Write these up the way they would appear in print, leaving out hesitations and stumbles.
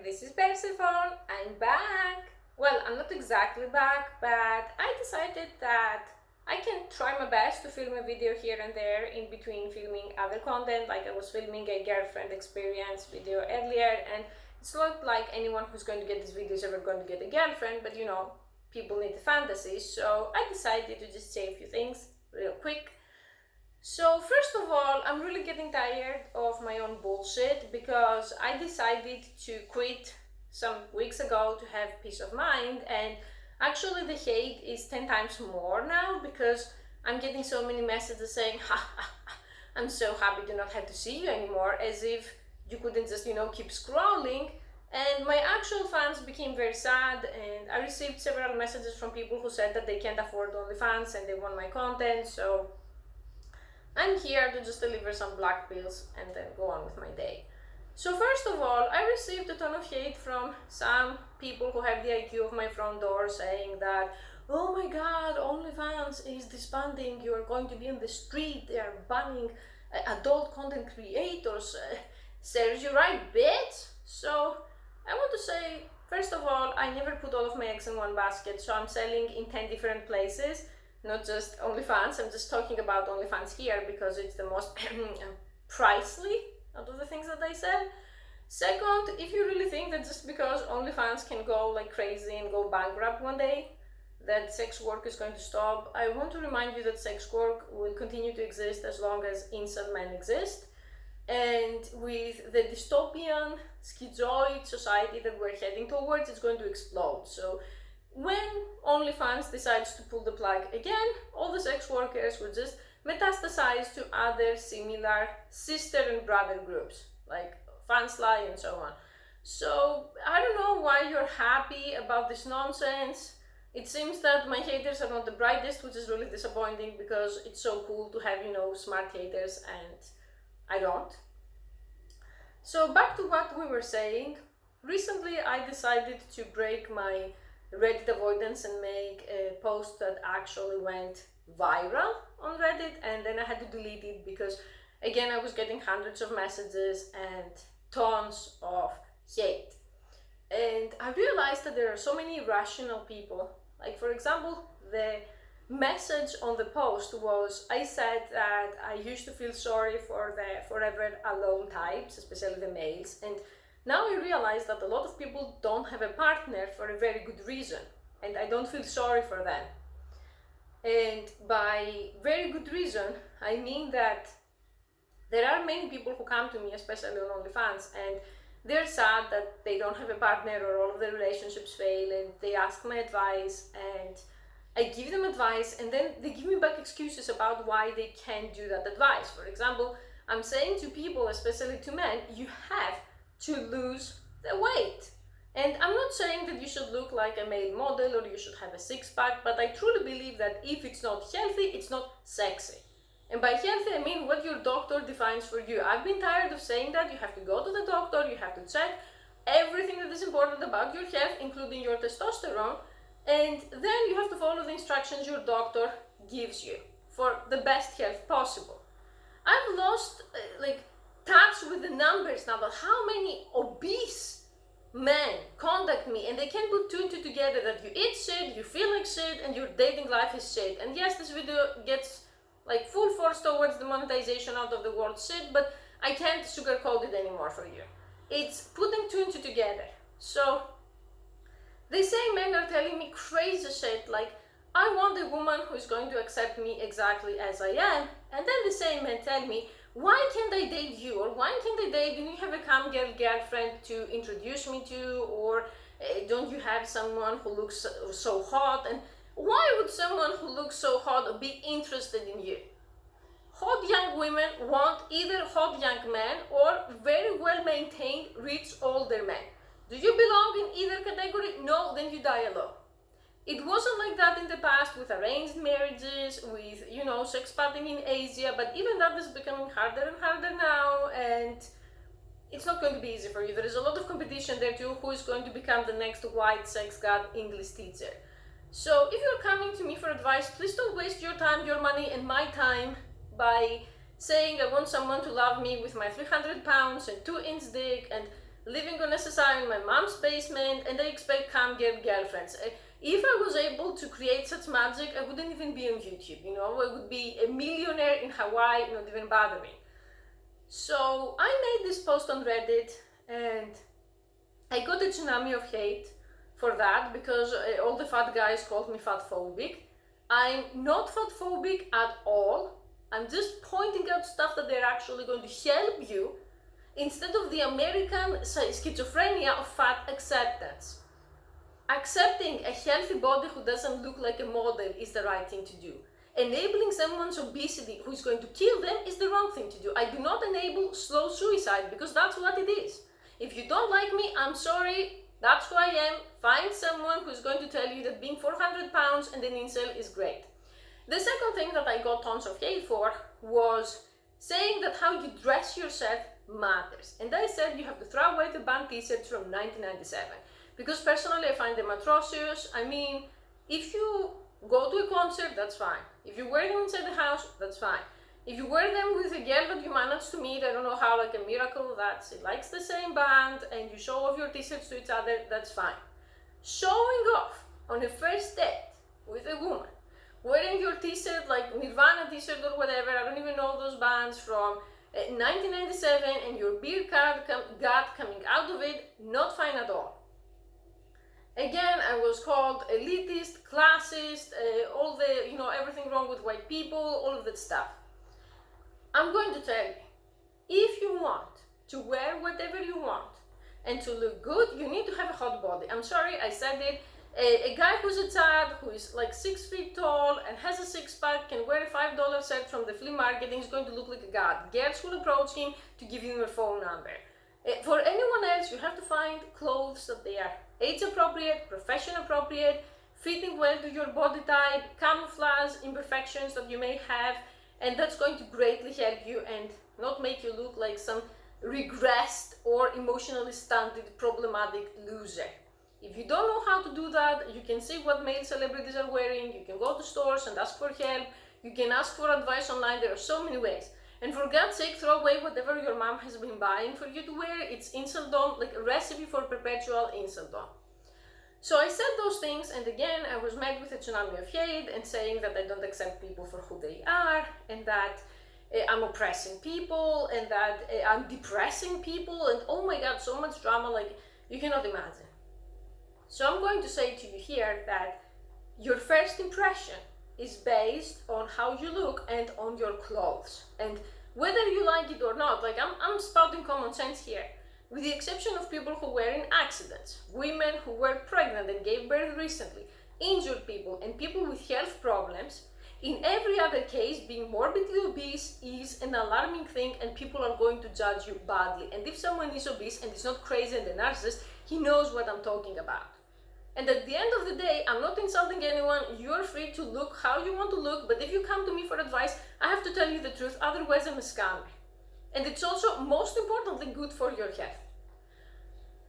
this is Persephone. I'm back. Well, I'm not exactly back, but I decided that I can try my best to film a video here and there in between filming other content, like I was filming a girlfriend experience video earlier, and it's not like anyone who's going to get this video is ever going to get a girlfriend, but people need a fantasy, so I decided to just say a few things real quick. So first of all, I'm really getting tired of my own bullshit because I decided to quit some weeks ago to have peace of mind, and actually the hate is 10 times more now because I'm getting so many messages saying, I'm so happy to not have to see you anymore, as if you couldn't just, keep scrolling. And my actual fans became very sad, and I received several messages from people who said that they can't afford OnlyFans and they want my content, so I'm here to just deliver some black pills and then go on with my day. So first of all, I received a ton of hate from some people who have the IQ of my front door saying that, oh my god, OnlyFans is disbanding, you are going to be in the street, they are banning adult content creators. Serves you right, bitch? So I want to say, first of all, I never put all of my eggs in one basket, so I'm selling in 10 different places. Not just OnlyFans, I'm just talking about OnlyFans here because it's the most pricely out of the things that I sell. Second, if you really think that just because OnlyFans can go like crazy and go bankrupt one day, that sex work is going to stop, I want to remind you that sex work will continue to exist as long as incel men exist. And with the dystopian, schizoid society that we're heading towards, it's going to explode. So when OnlyFans decides to pull the plug again, all the sex workers will just metastasize to other similar sister and brother groups, like Fansly and so on. So I don't know why you're happy about this nonsense. It seems that my haters are not the brightest, which is really disappointing because it's so cool to have, smart haters, and I don't. So back to what we were saying. Recently I decided to break my Reddit avoidance and make a post that actually went viral on Reddit, and then I had to delete it because again I was getting hundreds of messages and tons of hate. And I realized that there are so many irrational people. Like, for example, the message on the post was, I said that I used to feel sorry for the forever alone types, especially the males, and now I realize that a lot of people don't have a partner for a very good reason, and I don't feel sorry for them. And by very good reason, I mean that there are many people who come to me, especially on OnlyFans, and they're sad that they don't have a partner or all of their relationships fail, and they ask my advice, and I give them advice, and then they give me back excuses about why they can't do that advice. For example, I'm saying to people, especially to men, you have to lose the weight. And I'm not saying that you should look like a male model or you should have a six-pack, but I truly believe that if it's not healthy, it's not sexy. And by healthy, I mean what your doctor defines for you. I've been tired of saying that. You have to go to the doctor, you have to check everything that is important about your health, including your testosterone, and then you have to follow the instructions your doctor gives you for the best health possible. I've lost touch with the numbers now, that how many obese men contact me and they can't put two and two together, that you eat shit, you feel like shit, and your dating life is shit. And yes, this video gets full force towards the monetization out of the world shit, but I can't sugarcoat it anymore for you. It's putting two and two together. So they say men are telling me crazy shit like, I want a woman who is going to accept me exactly as I am, and then the same men tell me, why can't I date you? Or why can't I date, do you have a cam girl girlfriend to introduce me to? Or don't you have someone who looks so hot? And why would someone who looks so hot be interested in you? Hot young women want either hot young men or very well maintained, rich, older men. Do you belong in either category? No, then you die alone. It wasn't like that in the past with arranged marriages, with, sex partying in Asia, but even that is becoming harder and harder now, and it's not going to be easy for you. There is a lot of competition there too, who is going to become the next white sex god English teacher. So if you're coming to me for advice, please don't waste your time, your money, and my time by saying I want someone to love me with my 300 pounds and 2-inch dick and living on SSI in my mom's basement, and I expect cam girlfriends. If I was able to create such magic, I wouldn't even be on YouTube, you know, I would be a millionaire in Hawaii, not even bothering. So I made this post on Reddit, and I got a tsunami of hate for that because all the fat guys called me fatphobic. I'm not fatphobic at all. I'm just pointing out stuff that they're actually going to help you instead of the American schizophrenia of fat acceptance. Accepting a healthy body who doesn't look like a model is the right thing to do. Enabling someone's obesity who is going to kill them is the wrong thing to do. I do not enable slow suicide because that's what it is. If you don't like me, I'm sorry, that's who I am. Find someone who's going to tell you that being 400 pounds and an incel is great. The second thing that I got tons of hate for was saying that how you dress yourself matters. And I said you have to throw away the band t-shirts from 1997. Because personally I find them atrocious. I mean, if you go to a concert, that's fine. If you wear them inside the house, that's fine. If you wear them with a girl that you managed to meet, I don't know how, like a miracle that she likes the same band, and you show off your t-shirts to each other, that's fine. Showing off on a first date with a woman, wearing your t-shirt, like Nirvana t-shirt or whatever, I don't even know those bands, from 1997, and your beer gut coming out of it, not fine at all. Again, I was called elitist, classist, all the, you know, everything wrong with white people, all of that stuff. I'm going to tell you, if you want to wear whatever you want and to look good, you need to have a hot body. I'm sorry, I said it. A guy who's a Chad, who is like 6 feet tall and has a six-pack, can wear a $5 shirt from the flea market and he's going to look like a god. Girls will approach him to give him their phone number. For anyone else, you have to find clothes that they are age appropriate, profession appropriate, fitting well to your body type, camouflage imperfections that you may have, and that's going to greatly help you and not make you look like some regressed or emotionally stunted problematic loser. If you don't know how to do that, you can see what male celebrities are wearing, you can go to stores and ask for help, you can ask for advice online, there are so many ways. And for God's sake, throw away whatever your mom has been buying for you to wear. It's inceldom, like a recipe for perpetual inceldom. So I said those things, and again, I was met with a tsunami of hate and saying that I don't accept people for who they are, and that I'm oppressing people, and that I'm depressing people, and oh my God, so much drama, like you cannot imagine. So I'm going to say to you here that your first impression is based on how you look and on your clothes. And whether you like it or not, like I'm spouting common sense here, with the exception of people who were in accidents, women who were pregnant and gave birth recently, injured people, and people with health problems. In every other case, being morbidly obese is an alarming thing and people are going to judge you badly. And if someone is obese and is not crazy and a narcissist, he knows what I'm talking about. And at the end of the day, I'm not insulting anyone, you're free to look how you want to look, but if you come to me for advice, I have to tell you the truth, otherwise I'm a scammer. And it's also, most importantly, good for your health.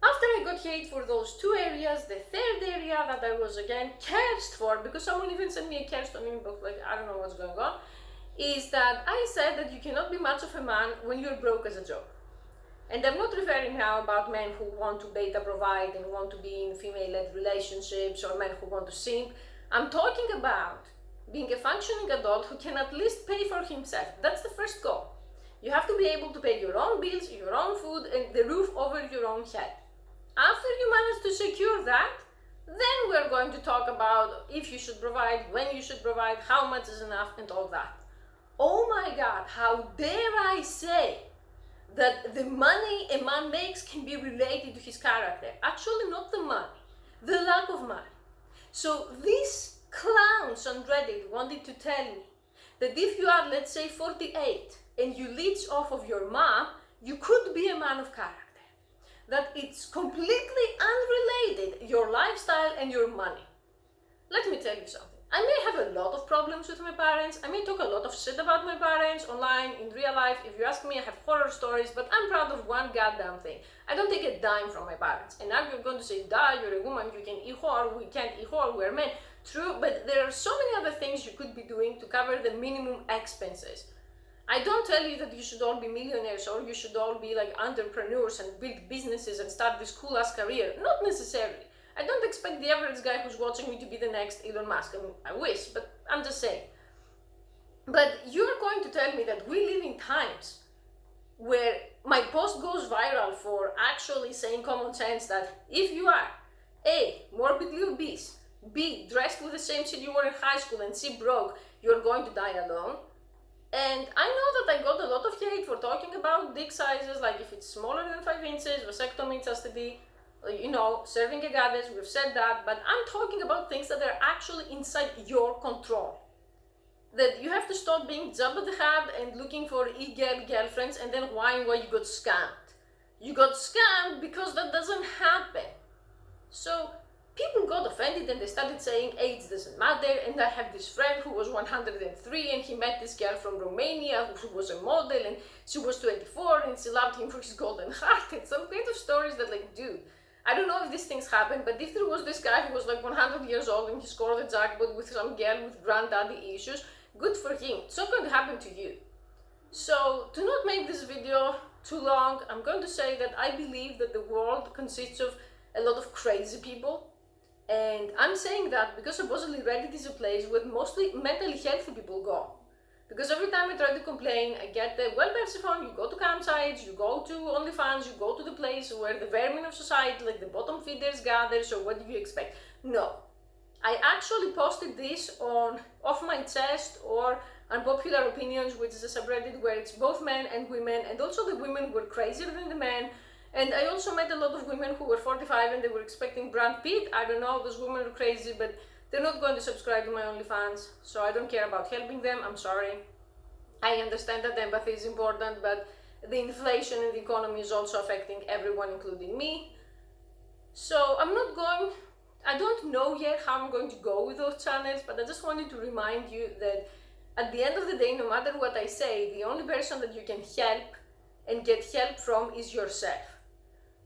After I got hate for those two areas, the third area that I was again cursed for, because someone even sent me a cursed on inbox, like I don't know what's going on, is that I said that you cannot be much of a man when you're broke as a joke. And I'm not referring now about men who want to beta provide and want to be in female-led relationships or men who want to simp. I'm talking about being a functioning adult who can at least pay for himself. That's the first goal. You have to be able to pay your own bills, your own food, and the roof over your own head. After you manage to secure that, then we're going to talk about if you should provide, when you should provide, how much is enough, and all that. Oh my God, how dare I say that the money a man makes can be related to his character. Actually, not the money, the lack of money. So these clowns on Reddit wanted to tell me that if you are, let's say, 48 and you leech off of your mom, you could be a man of character. That it's completely unrelated, your lifestyle and your money. Let me tell you something. I may have a lot of problems with my parents, I may talk a lot of shit about my parents online, in real life. If you ask me, I have horror stories, but I'm proud of one goddamn thing. I don't take a dime from my parents. And now you're going to say, duh, you're a woman, you can eat whore, we can't eat whore, we're men. True, but there are so many other things you could be doing to cover the minimum expenses. I don't tell you that you should all be millionaires or you should all be like entrepreneurs and build businesses and start this cool ass career. Not necessarily. I don't expect the average guy who's watching me to be the next Elon Musk. I mean, I wish, but I'm just saying. But you're going to tell me that we live in times where my post goes viral for actually saying common sense that if you are A, morbidly obese, B, dressed with the same shit you wore in high school, and C, broke, you're going to die alone. And I know that I got a lot of hate for talking about dick sizes, like if it's smaller than 5 inches, vasectomy, chastity, serving a goddess, we've said that, but I'm talking about things that are actually inside your control. That you have to stop being Jabba the Hutt and looking for e-girl girlfriends and then whine why you got scammed. You got scammed because that doesn't happen. So people got offended and they started saying age doesn't matter, and I have this friend who was 103 and he met this girl from Romania who was a model and she was 24 and she loved him for his golden heart, and some kind of stories that like, dude, I don't know if these things happen, but if there was this guy who was like 100 years old and he scored the jackpot with some girl with granddaddy issues, good for him. It's not going to happen to you. So to not make this video too long, I'm going to say that I believe that the world consists of a lot of crazy people. And I'm saying that because supposedly Reddit is a place where mostly mentally healthy people go. Because every time I try to complain, I get the, well, Persephone, you go to campsites, you go to OnlyFans, you go to the place where the vermin of society, like the bottom feeders, gather, so what do you expect? No. I actually posted this on Off My Chest or Unpopular Opinions, which is a subreddit where it's both men and women, and also the women were crazier than the men. And I also met a lot of women who were 45 and they were expecting Brad Pitt. I don't know, those women are crazy, but they're not going to subscribe to my OnlyFans, so I don't care about helping them, I'm sorry. I understand that empathy is important, but the inflation in the economy is also affecting everyone, including me. So I don't know yet how I'm going to go with those channels, but I just wanted to remind you that at the end of the day, no matter what I say, the only person that you can help and get help from is yourself.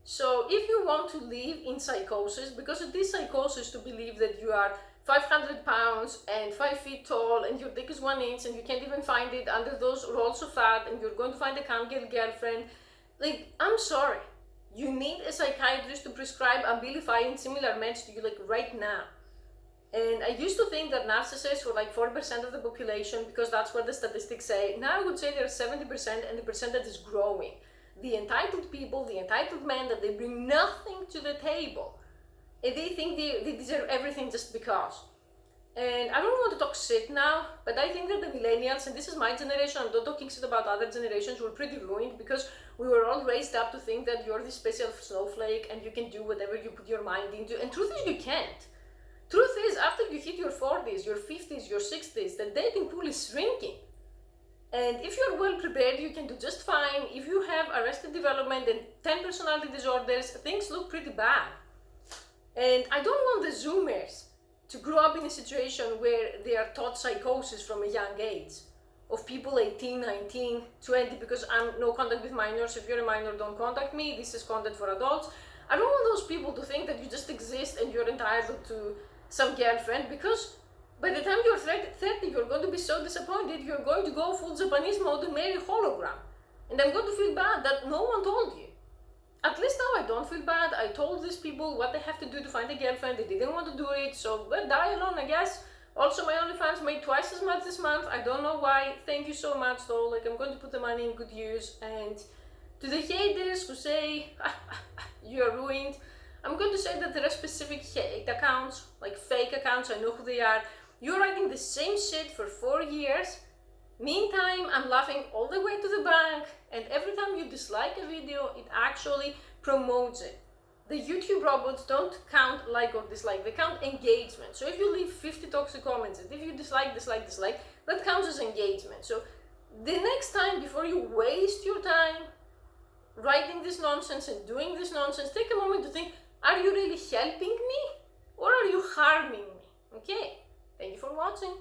So if you want to live in psychosis, because it is psychosis to believe that you are 500 pounds and 5 feet tall and your dick is 1 inch and you can't even find it under those rolls of fat and you're going to find a camgirl girlfriend, like, I'm sorry. You need a psychiatrist to prescribe Abilify and similar meds to you, like, right now. And I used to think that narcissists were like 40% of the population because that's what the statistics say. Now I would say they're 70% and the percentage is growing. The entitled people, the entitled men, that they bring nothing to the table. And they think they deserve everything just because. And I don't want to talk shit now, but I think that the millennials, and this is my generation, I'm not talking shit about other generations, were pretty ruined because we were all raised up to think that you're this special snowflake and you can do whatever you put your mind into. And truth is, you can't. Truth is, after you hit your 40s, your 50s, your 60s, the dating pool is shrinking. And if you're well prepared, you can do just fine. If you have arrested development and 10 personality disorders, things look pretty bad. And I don't want the Zoomers to grow up in a situation where they are taught psychosis from a young age of people 18, 19, 20, because I'm no contact with minors. If you're a minor, don't contact me. This is content for adults. I don't want those people to think that you just exist and you're entitled to some girlfriend, because by the time you're 30, you're going to be so disappointed, you're going to go full Japanese mode and marry a hologram. And I'm going to feel bad that no one told you. At least now I don't feel bad. I told these people what they have to do to find a girlfriend. They didn't want to do it, so well, die alone, I guess. Also, my OnlyFans made twice as much this month. I don't know why. Thank you so much, though. Like, I'm going to put the money in good use. And to the haters who say you're ruined, I'm going to say that there are specific hate accounts, like fake accounts. I know who they are. You're writing the same shit for 4 years. Meantime, I'm laughing all the way to the bank, and every time you dislike a video, it actually promotes it. The YouTube robots don't count like or dislike, they count engagement. So if you leave 50 toxic comments, and if you dislike, that counts as engagement. So the next time, before you waste your time writing this nonsense and doing this nonsense, take a moment to think, are you really helping me or are you harming me? Okay, thank you for watching.